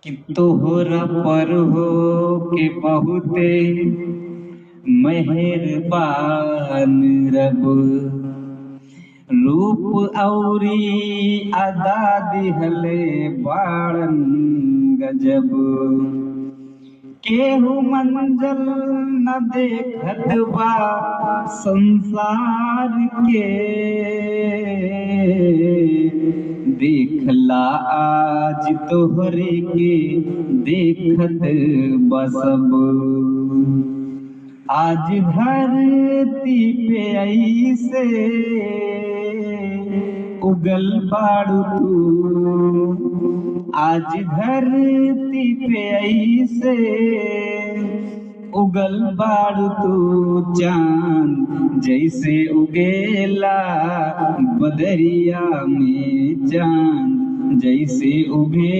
कि तोहरा पर हो के बहुते मेहरबान रब, रूप औरी अदा दिहले बाड़न गजब। केहू मंजल न देखत बा संसार के, देखला आज तोहरे के देखत बसब। आज धरती पे ऐसे उगल बाड़ू तू, आज धरती पे ऐसे उगल बाड़ू तू, चांद जैसे उगेला बदरिया में, चांद जैसे उगे